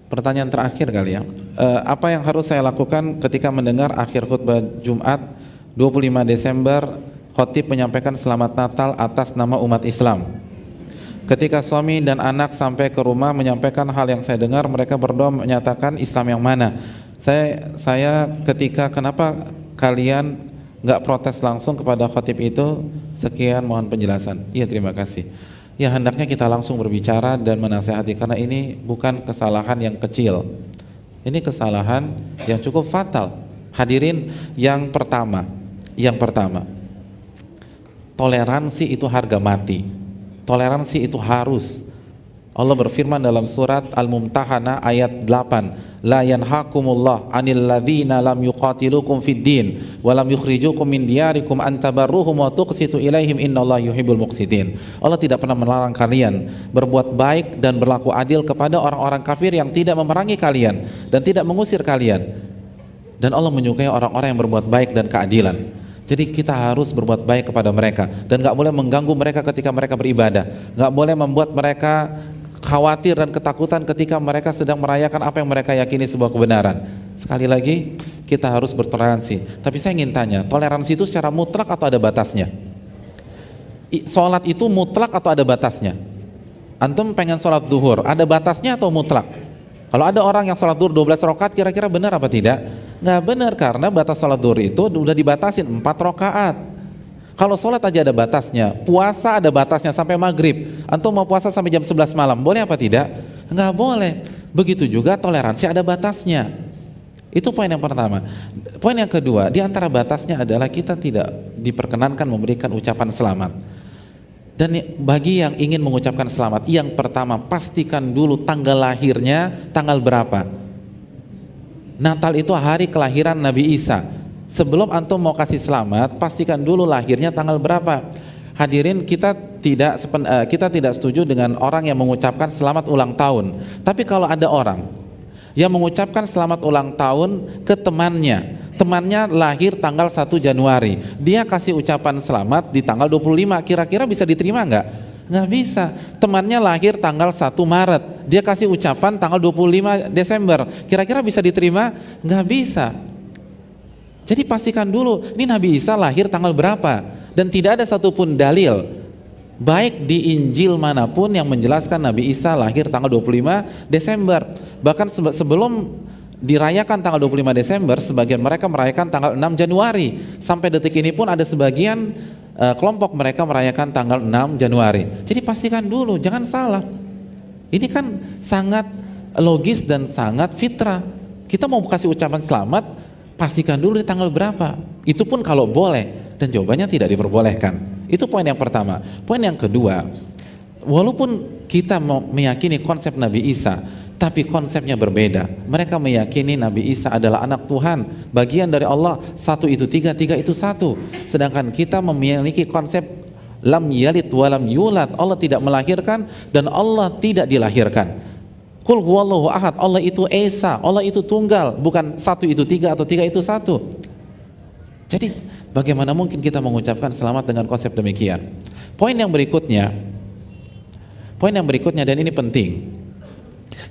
Pertanyaan terakhir kali ya. Apa yang harus saya lakukan ketika mendengar akhir khutbah Jumat 25 Desember khotib menyampaikan selamat Natal atas nama umat Islam? Ketika suami dan anak sampai ke rumah menyampaikan hal yang saya dengar, mereka berdoa menyatakan Islam yang mana? Saya ketika kenapa kalian nggak protes langsung kepada khotib itu? Sekian, mohon penjelasan. Iya, terima kasih. Ya, hendaknya kita langsung berbicara dan menasehati, karena ini bukan kesalahan yang kecil. Ini kesalahan yang cukup fatal. Hadirin, yang pertama, toleransi itu harga mati. Toleransi itu harus. Allah berfirman dalam surat Al-Mumtahanah ayat 8, la yanhakumullah 'anil ladzina lam yuqatilukum fid din wa lam yukhrijukum min diyarikum an tabarruhum wa tuqsitu ilaihim innallaha yuhibbul muqsitin. Allah tidak pernah melarang kalian berbuat baik dan berlaku adil kepada orang-orang kafir yang tidak memerangi kalian dan tidak mengusir kalian. Dan Allah menyukai orang-orang yang berbuat baik dan keadilan. Jadi kita harus berbuat baik kepada mereka dan gak boleh mengganggu mereka ketika mereka beribadah, gak boleh membuat mereka khawatir dan ketakutan ketika mereka sedang merayakan apa yang mereka yakini sebuah kebenaran. Sekali lagi, kita harus bertoleransi. Tapi saya ingin tanya, toleransi itu secara mutlak atau ada batasnya? Sholat itu mutlak atau ada batasnya? Antum pengen sholat duhur, ada batasnya atau mutlak? Kalau ada orang yang sholat duhur 12 rakaat, kira-kira benar apa tidak? Nggak benar, karena batas sholat duhur itu udah dibatasin 4 rakaat. Kalau sholat aja ada batasnya, puasa ada batasnya sampai maghrib. Antum mau puasa sampai jam 11 malam, boleh apa tidak? Nggak boleh. Begitu juga toleransi ada batasnya. Itu poin yang pertama. Poin yang kedua, di antara batasnya adalah kita tidak diperkenankan memberikan ucapan selamat. Dan bagi yang ingin mengucapkan selamat, yang pertama pastikan dulu tanggal lahirnya, tanggal berapa. Natal itu hari kelahiran Nabi Isa. Sebelum antum mau kasih selamat, pastikan dulu lahirnya tanggal berapa. Hadirin, kita tidak setuju dengan orang yang mengucapkan selamat ulang tahun. Tapi kalau ada orang yang mengucapkan selamat ulang tahun ke temannya lahir tanggal 1 Januari, dia kasih ucapan selamat di tanggal 25, kira-kira bisa diterima nggak? Nggak bisa. Temannya lahir tanggal 1 Maret, dia kasih ucapan tanggal 25 Desember, kira-kira bisa diterima? Nggak bisa. Jadi pastikan dulu, ini Nabi Isa lahir tanggal berapa, dan tidak ada satupun dalil baik di Injil manapun yang menjelaskan Nabi Isa lahir tanggal 25 Desember. Bahkan sebelum dirayakan tanggal 25 Desember, sebagian mereka merayakan tanggal 6 Januari. Sampai detik ini pun ada sebagian kelompok mereka merayakan tanggal 6 Januari. Jadi pastikan dulu, jangan salah. Ini kan sangat logis dan sangat fitrah. Kita mau kasih ucapan selamat, pastikan dulu di tanggal berapa. Itu pun kalau boleh, dan jawabannya tidak diperbolehkan. Itu poin yang pertama. Poin yang kedua, walaupun kita mau meyakini konsep Nabi Isa, tapi konsepnya berbeda. Mereka meyakini Nabi Isa adalah anak Tuhan, bagian dari Allah, satu itu tiga, tiga itu satu. Sedangkan kita memiliki konsep lam yalid walam yulad, Allah tidak melahirkan dan Allah tidak dilahirkan. Qul huwallahu ahad, Allah itu esa, Allah itu tunggal, bukan satu itu tiga atau tiga itu satu. Jadi bagaimana mungkin kita mengucapkan selamat dengan konsep demikian? Poin yang berikutnya dan ini penting.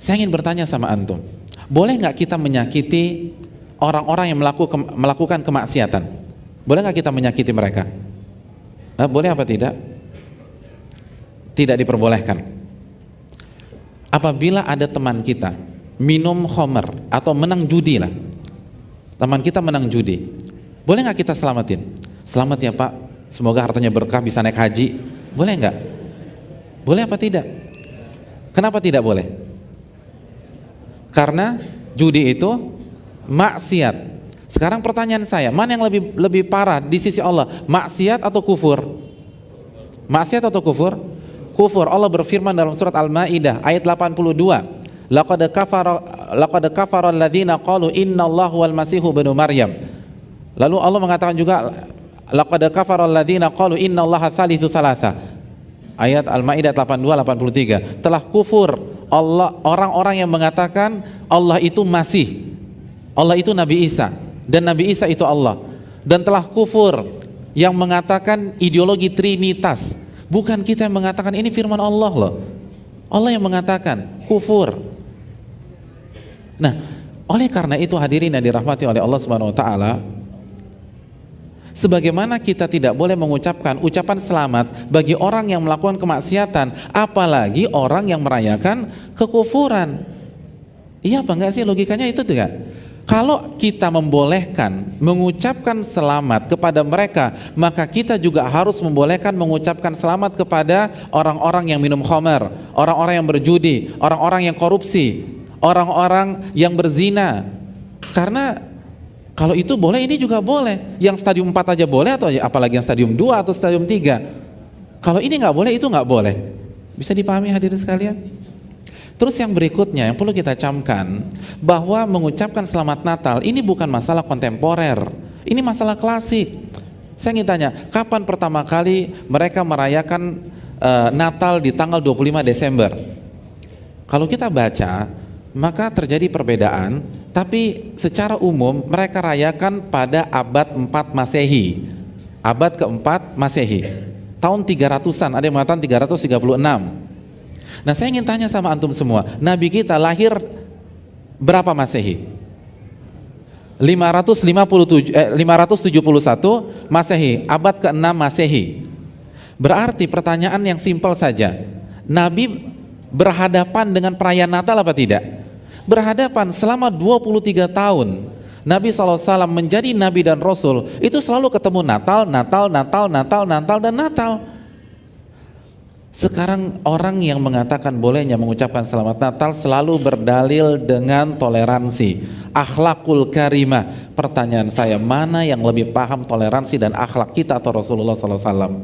Saya ingin bertanya sama antum, boleh nggak kita menyakiti orang-orang yang melakukan kemaksiatan? Boleh nggak kita menyakiti mereka? Boleh apa tidak? Tidak diperbolehkan. Apabila ada teman kita minum khamr atau menang judi lah, teman kita menang judi, boleh nggak kita selamatin? Selamat ya Pak, semoga hartanya berkah, bisa naik haji. Boleh nggak? Boleh apa tidak? Kenapa tidak boleh? Karena judi itu maksiat. Sekarang pertanyaan saya, mana yang lebih parah di sisi Allah, maksiat atau kufur? Maksiat atau kufur? Kufur. Allah berfirman dalam surat Al-Maidah ayat 82, laqad kafara alladzina qalu innallaha wal masihu ibnu Maryam. Lalu Allah mengatakan juga laqad kafara alladzina qalu innallaha tsalitsu tsalatsa. Ayat Al-Maidah 82-83. Telah kufur orang-orang yang mengatakan Allah itu Masih, Allah itu Nabi Isa, dan Nabi Isa itu Allah. Dan telah kufur yang mengatakan ideologi Trinitas. Bukan kita yang mengatakan, ini firman Allah loh. Allah yang mengatakan, kufur. Nah, oleh karena itu hadirin yang dirahmati oleh Allah Subhanahu wa taala, sebagaimana kita tidak boleh mengucapkan ucapan selamat bagi orang yang melakukan kemaksiatan, apalagi orang yang merayakan kekufuran. Iya apa enggak sih logikanya itu juga? Kalau kita membolehkan mengucapkan selamat kepada mereka, maka kita juga harus membolehkan mengucapkan selamat kepada orang-orang yang minum khamar, orang-orang yang berjudi, orang-orang yang korupsi, orang-orang yang berzina. Karena kalau itu boleh, ini juga boleh. Yang stadium 4 aja boleh, atau apalagi yang stadium 2 atau stadium 3. Kalau ini nggak boleh, itu nggak boleh. Bisa dipahami hadirin sekalian? Terus yang berikutnya yang perlu kita camkan, bahwa mengucapkan selamat Natal ini bukan masalah kontemporer, ini masalah klasik. Saya ingin tanya, kapan pertama kali mereka merayakan Natal di tanggal 25 Desember? Kalau kita baca, maka terjadi perbedaan, tapi secara umum mereka rayakan pada abad 4 Masehi. Abad keempat Masehi. Tahun 300-an, ada yang mengatakan 336. Nah, saya ingin tanya sama antum semua, Nabi kita lahir berapa Masehi? 571 Masehi, abad ke-6 Masehi. Berarti pertanyaan yang simpel saja, Nabi berhadapan dengan perayaan Natal apa tidak? Berhadapan. Selama 23 tahun Nabi SAW menjadi Nabi dan Rasul, itu selalu ketemu Natal, Natal, Natal, Natal, Natal, dan Natal. Sekarang orang yang mengatakan bolehnya mengucapkan selamat Natal selalu berdalil dengan toleransi, akhlakul karimah. Pertanyaan saya, mana yang lebih paham toleransi dan akhlak, kita atau Rasulullah SAW?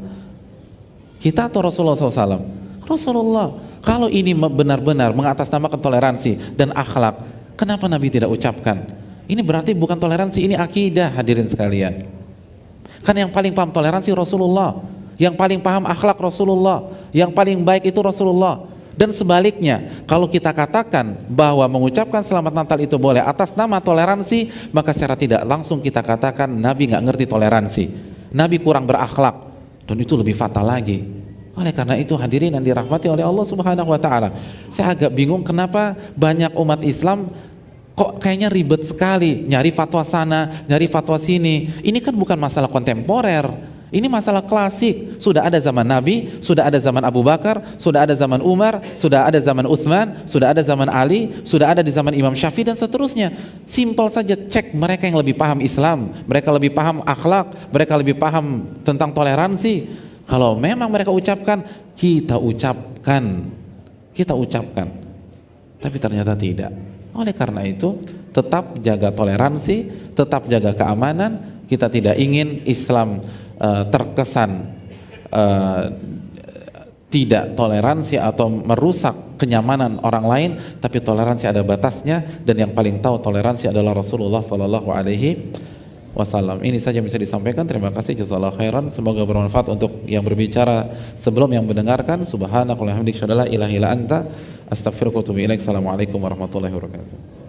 Kita atau Rasulullah SAW? Rasulullah. Kalau ini benar-benar mengatasnamakan toleransi dan akhlak, kenapa Nabi tidak ucapkan? Ini berarti bukan toleransi, ini akidah hadirin sekalian. Kan yang paling paham toleransi Rasulullah, yang paling paham akhlak Rasulullah, yang paling baik itu Rasulullah. Dan sebaliknya, kalau kita katakan bahwa mengucapkan selamat Natal itu boleh atas nama toleransi, maka secara tidak langsung kita katakan Nabi nggak ngerti toleransi, Nabi kurang berakhlak, dan itu lebih fatal lagi. Oleh karena itu hadirin yang dirahmati oleh Allah Subhanahu wa taala, saya agak bingung kenapa banyak umat Islam kok kayaknya ribet sekali nyari fatwa sana, nyari fatwa sini. Ini kan bukan masalah kontemporer, ini masalah klasik. Sudah ada zaman Nabi, sudah ada zaman Abu Bakar, sudah ada zaman Umar, sudah ada zaman Uthman, sudah ada zaman Ali, sudah ada di zaman Imam Syafi'i dan seterusnya. Simpel saja, cek mereka yang lebih paham Islam, mereka lebih paham akhlak, mereka lebih paham tentang toleransi. Kalau memang mereka ucapkan, kita ucapkan, tapi ternyata tidak. Oleh karena itu, tetap jaga toleransi, tetap jaga keamanan. Kita tidak ingin Islam terkesan tidak toleransi atau merusak kenyamanan orang lain, tapi toleransi ada batasnya, dan yang paling tahu toleransi adalah Rasulullah Sallallahu Alaihi Wasallam. Ini saja yang bisa disampaikan. Terima kasih, jazakallahu khairan. Semoga bermanfaat untuk yang berbicara sebelum yang mendengarkan. Subhanakallahumma wa bihamdika, asyhadu an la ilaha illa anta, astaghfiruka wa atubu ilaik. Assalamualaikum warahmatullahi wabarakatuh.